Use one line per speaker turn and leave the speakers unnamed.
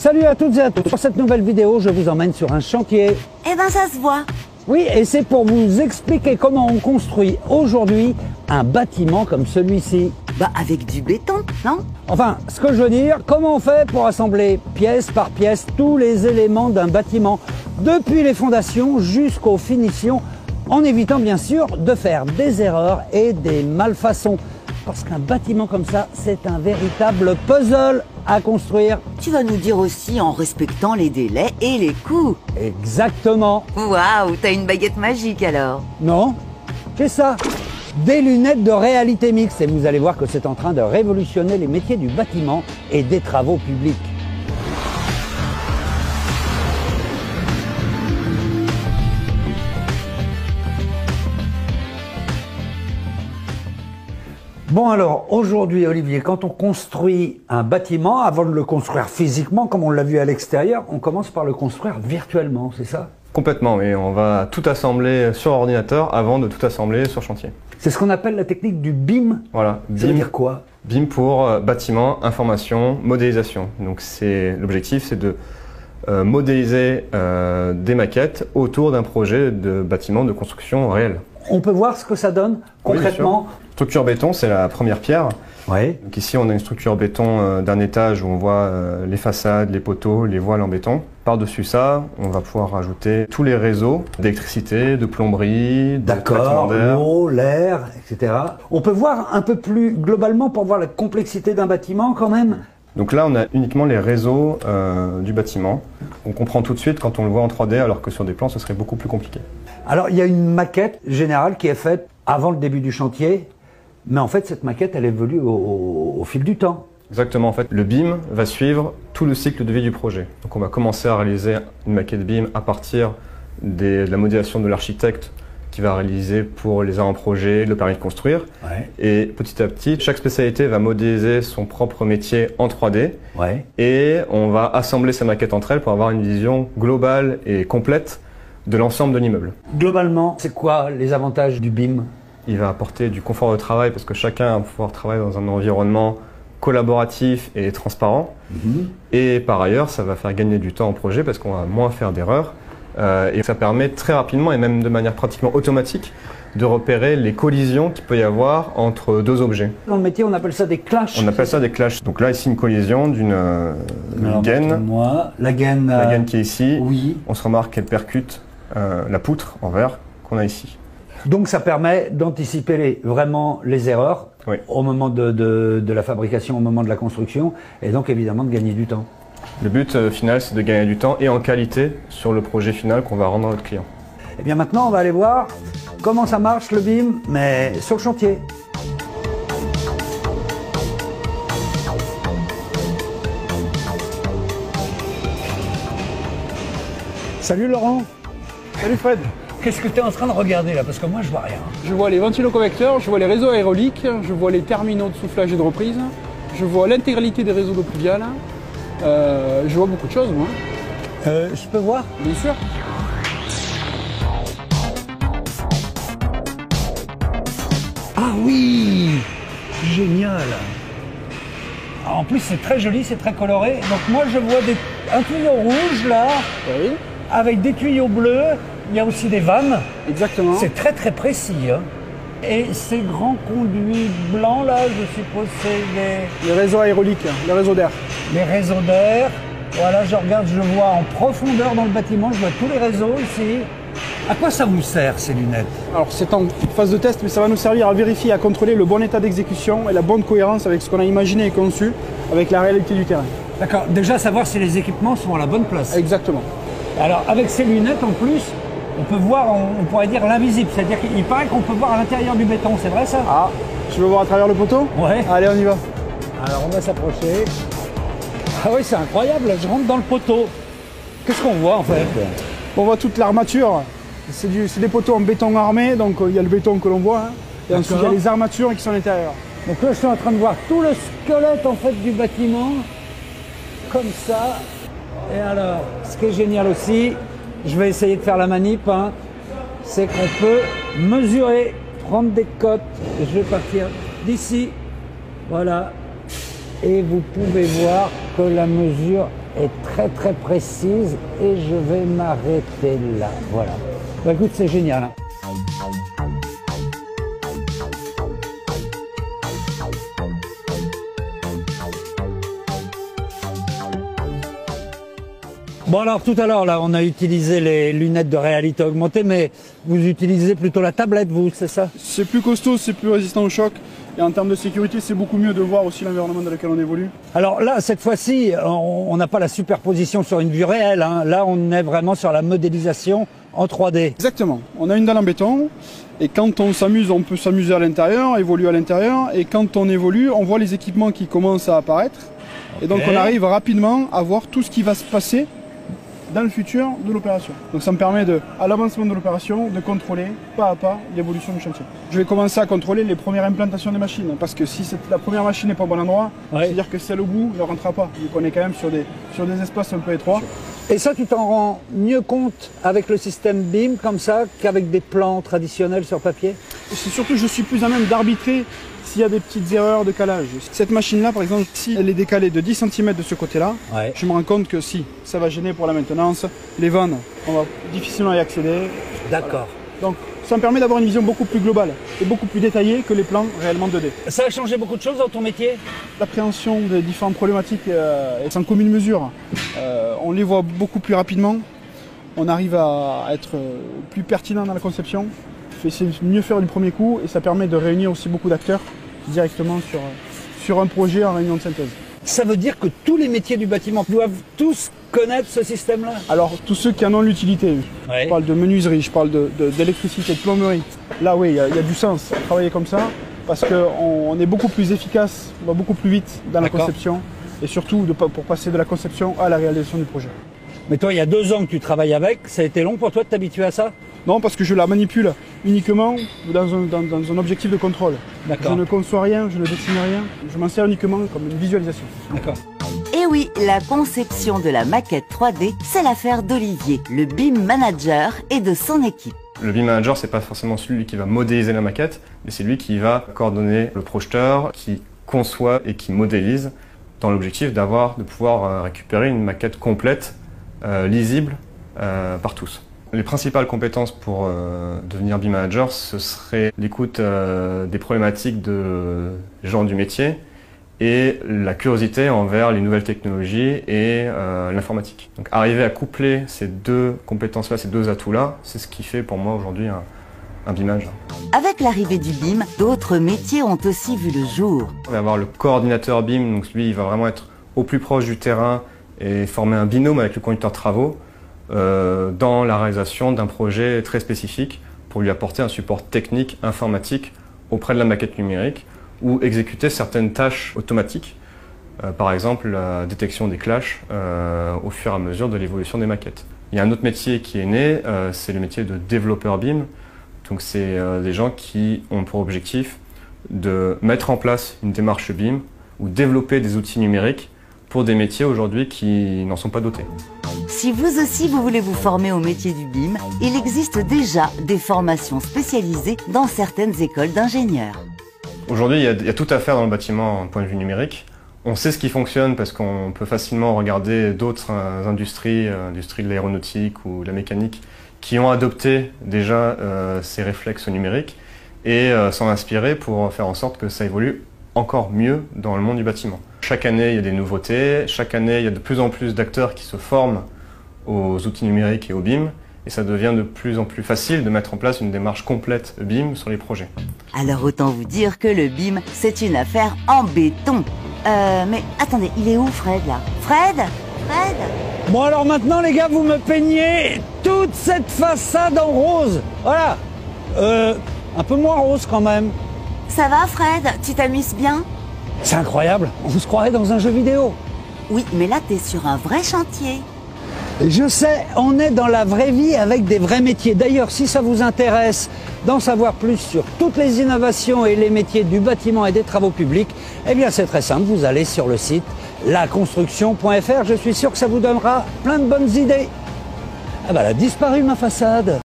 Salut à toutes et à tous. Pour cette nouvelle vidéo, je vous emmène sur un chantier.
Eh ben ça se voit.
Oui, et c'est pour vous expliquer comment on construit aujourd'hui un bâtiment comme celui-ci.
Bah avec du béton, non?
Enfin, ce que je veux dire, comment on fait pour assembler pièce par pièce tous les éléments d'un bâtiment, depuis les fondations jusqu'aux finitions, en évitant bien sûr de faire des erreurs et des malfaçons. Parce qu'un bâtiment comme ça, c'est un véritable puzzle à construire.
Tu vas nous dire aussi en respectant les délais et les coûts.
Exactement.
Waouh, t'as une baguette magique alors.
Non, c'est ça. Des lunettes de réalité mixte et vous allez voir que c'est en train de révolutionner les métiers du bâtiment et des travaux publics. Bon alors, aujourd'hui Olivier, quand on construit un bâtiment, avant de le construire physiquement, comme on l'a vu à l'extérieur, on commence par le construire virtuellement, c'est ça?
Complètement, oui. On va tout assembler sur ordinateur avant de tout assembler sur chantier.
C'est ce qu'on appelle la technique du BIM.
Voilà.
Ça veut dire quoi?
BIM pour bâtiment, information, modélisation. Donc l'objectif, c'est de modéliser des maquettes autour d'un projet de bâtiment de construction réel.
On peut voir ce que ça donne concrètement?
Oui, structure béton, c'est la première pierre.
Ouais.
Donc ici, on a une structure béton d'un étage où on voit les façades, les poteaux, les voiles en béton. Par-dessus ça, on va pouvoir rajouter tous les réseaux d'électricité, de plomberie, de traitement d'air.
L'eau, l'air, etc. On peut voir un peu plus globalement pour voir la complexité d'un bâtiment quand même?
Donc là, on a uniquement les réseaux du bâtiment. On comprend tout de suite quand on le voit en 3D, alors que sur des plans, ce serait beaucoup plus compliqué.
Alors, il y a une maquette générale qui est faite avant le début du chantier, mais en fait, cette maquette, elle évolue au fil du temps.
Exactement, en fait, le BIM va suivre tout le cycle de vie du projet. Donc on va commencer à réaliser une maquette BIM à partir de la modélisation de l'architecte qui va réaliser pour les avant-projets le permis de construire.
Ouais.
Et petit à petit, chaque spécialité va modéliser son propre métier en 3D.
Ouais.
Et on va assembler ces maquettes entre elles pour avoir une vision globale et complète de l'ensemble de l'immeuble.
Globalement, c'est quoi les avantages du BIM?
Il va apporter du confort de travail parce que chacun va pouvoir travailler dans un environnement collaboratif et transparent. Et par ailleurs, ça va faire gagner du temps au projet parce qu'on va moins faire d'erreurs. Et ça permet très rapidement et même de manière pratiquement automatique de repérer les collisions qu'il peut y avoir entre deux objets.
Dans le métier, on appelle ça des clashs.
On appelle ça des clashs. Donc là, ici, une collision d'une gaine.
La gaine.
La gaine qui est ici.
Oui.
On se remarque qu'elle percute la poutre en verre qu'on a ici.
Donc ça permet d'anticiper vraiment les erreurs
Oui.
au moment de la fabrication, au moment de la construction, et donc évidemment de gagner du temps.
Le but final, c'est de gagner du temps et en qualité sur le projet final qu'on va rendre à notre client.
Et bien maintenant, on va aller voir comment ça marche le BIM, mais sur le chantier. Salut Laurent.
Salut Fred.
Qu'est-ce que tu es en train de regarder là? Parce que moi je vois rien.
Je vois les ventiloconvecteurs, je vois les réseaux aéroliques, je vois les terminaux de soufflage et de reprise, je vois l'intégralité des réseaux d'eau pluviale, je vois beaucoup de choses moi.
Je peux voir?
Bien sûr.
Ah oui! Génial! En plus c'est très joli, c'est très coloré. Donc moi je vois un tuyau rouge là,
Oui,
avec des tuyaux bleus. Il y a aussi des vannes.
exactement.
C'est très très précis. Hein. Et ces grands conduits blancs là, je suppose c'est
Les réseaux aéroliques, les réseaux d'air.
les réseaux d'air. Voilà, je regarde, je vois en profondeur dans le bâtiment, je vois tous les réseaux ici. À quoi ça vous sert ces lunettes?
Alors c'est en phase de test, mais ça va nous servir à vérifier, à contrôler le bon état d'exécution et la bonne cohérence avec ce qu'on a imaginé et conçu avec la réalité du terrain.
D'accord, déjà savoir si les équipements sont à la bonne place.
Exactement.
Alors avec ces lunettes en plus, on peut voir, on pourrait dire l'invisible, c'est-à-dire qu'il paraît qu'on peut voir à l'intérieur du béton, c'est vrai ça?
Ah, tu veux voir à travers le poteau?
Ouais.
Allez, on y va.
Alors on va s'approcher. Ah oui, c'est incroyable, là, je rentre dans le poteau. Qu'est-ce qu'on voit en fait?
On voit toute l'armature. C'est des poteaux en béton armé, donc il y a le béton que l'on voit. Hein. Et ensuite il y a les armatures qui sont à l'intérieur.
Donc là je suis en train de voir tout le squelette en fait du bâtiment, comme ça. Et alors, ce qui est génial aussi, je vais essayer de faire la manip, hein, c'est qu'on peut mesurer, prendre des cotes. Je vais partir d'ici, voilà. Et vous pouvez voir que la mesure est très très précise et je vais m'arrêter là. Voilà. Bah, écoute, c'est génial. Hein. Bon alors tout à l'heure là on a utilisé les lunettes de réalité augmentée, mais vous utilisez plutôt la tablette vous, c'est ça?
C'est plus costaud, c'est plus résistant au choc et en termes de sécurité c'est beaucoup mieux de voir aussi l'environnement dans lequel on évolue.
Alors là cette fois-ci on n'a pas la superposition sur une vue réelle, hein. Là on est vraiment sur la modélisation en 3D.
Exactement, on a une dalle en béton et quand on s'amuse on peut s'amuser à l'intérieur, évoluer à l'intérieur, et quand on évolue on voit les équipements qui commencent à apparaître. Okay. Et donc on arrive rapidement à voir tout ce qui va se passer dans le futur de l'opération. Donc ça me permet à l'avancement de l'opération, de contrôler pas à pas l'évolution du chantier. Je vais commencer à contrôler les premières implantations des machines, parce que si la première machine n'est pas au bon endroit, c'est-à-dire que celle au bout ne rentrera pas. Donc on est quand même sur des espaces un peu étroits.
Et ça, tu t'en rends mieux compte avec le système BIM comme ça qu'avec des plans traditionnels sur papier?
C'est surtout je suis plus à même d'arbitrer s'il y a des petites erreurs de calage. Cette machine-là, par exemple, si elle est décalée de 10 cm de ce côté-là, je me rends compte que si, ça va gêner pour la maintenance. Les vannes, on va difficilement y accéder.
D'accord.
Donc, ça me permet d'avoir une vision beaucoup plus globale et beaucoup plus détaillée que les plans réellement 2D.
Ça a changé beaucoup de choses dans ton métier?
L'appréhension des différentes problématiques est en commune mesure. On les voit beaucoup plus rapidement. On arrive à être plus pertinent dans la conception. C'est mieux faire du premier coup et ça permet de réunir aussi beaucoup d'acteurs directement sur un projet en réunion de synthèse.
Ça veut dire que tous les métiers du bâtiment doivent tous connaître ce système-là?
Alors, tous ceux qui en ont l'utilité. Je parle de menuiserie, je parle d'électricité, de plomberie. Là, oui, il y a du sens à travailler comme ça parce qu'on est beaucoup plus efficace, on va beaucoup plus vite dans la conception et surtout pour passer de la conception à la réalisation du projet.
Mais toi, il y a 2 ans que tu travailles avec, ça a été long pour toi de t'habituer à ça?
Non, parce que je la manipule uniquement dans un objectif de contrôle. Je ne conçois rien, je ne dessine rien, je m'en sers uniquement comme une visualisation.
D'accord.
Et oui, la conception de la maquette 3D, c'est l'affaire d'Olivier, le BIM manager, et de son équipe.
Le BIM manager, c'est pas forcément celui qui va modéliser la maquette, mais c'est lui qui va coordonner le projeteur, qui conçoit et qui modélise, dans l'objectif de pouvoir récupérer une maquette complète, lisible par tous. Les principales compétences pour devenir BIM manager, ce serait l'écoute des problématiques des gens du métier et la curiosité envers les nouvelles technologies et l'informatique. Donc arriver à coupler ces 2 compétences-là, ces 2 atouts-là, c'est ce qui fait pour moi aujourd'hui un BIM manager.
Avec l'arrivée du BIM, d'autres métiers ont aussi vu le jour.
On va avoir le coordinateur BIM, donc lui il va vraiment être au plus proche du terrain et former un binôme avec le conducteur de travaux dans la réalisation d'un projet très spécifique pour lui apporter un support technique, informatique auprès de la maquette numérique ou exécuter certaines tâches automatiques, par exemple la détection des clashs au fur et à mesure de l'évolution des maquettes. Il y a un autre métier qui est né, c'est le métier de développeur BIM. Donc c'est des gens qui ont pour objectif de mettre en place une démarche BIM ou développer des outils numériques pour des métiers aujourd'hui qui n'en sont pas dotés.
Si vous aussi vous voulez vous former au métier du BIM, il existe déjà des formations spécialisées dans certaines écoles d'ingénieurs.
Aujourd'hui, il y a tout à faire dans le bâtiment en point de vue numérique. On sait ce qui fonctionne parce qu'on peut facilement regarder d'autres industries, l'industrie de l'aéronautique ou de la mécanique, qui ont adopté déjà ces réflexes numériques et s'en inspirer pour faire en sorte que ça évolue encore mieux dans le monde du bâtiment. Chaque année, il y a des nouveautés. Chaque année, il y a de plus en plus d'acteurs qui se forment aux outils numériques et au BIM. Et ça devient de plus en plus facile de mettre en place une démarche complète BIM sur les projets.
Alors autant vous dire que le BIM, c'est une affaire en béton. Mais attendez, il est où Fred là? Fred?
Bon alors maintenant les gars, vous me peignez toute cette façade en rose. Voilà. Un peu moins rose quand même.
Ça va Fred? Tu t'amuses bien?
C'est incroyable, on se croirait dans un jeu vidéo.
Oui, mais là t'es sur un vrai chantier.
Je sais, on est dans la vraie vie avec des vrais métiers. D'ailleurs, si ça vous intéresse d'en savoir plus sur toutes les innovations et les métiers du bâtiment et des travaux publics, eh bien c'est très simple, vous allez sur le site laconstruction.fr. Je suis sûr que ça vous donnera plein de bonnes idées. Ah bah elle a disparu ma façade.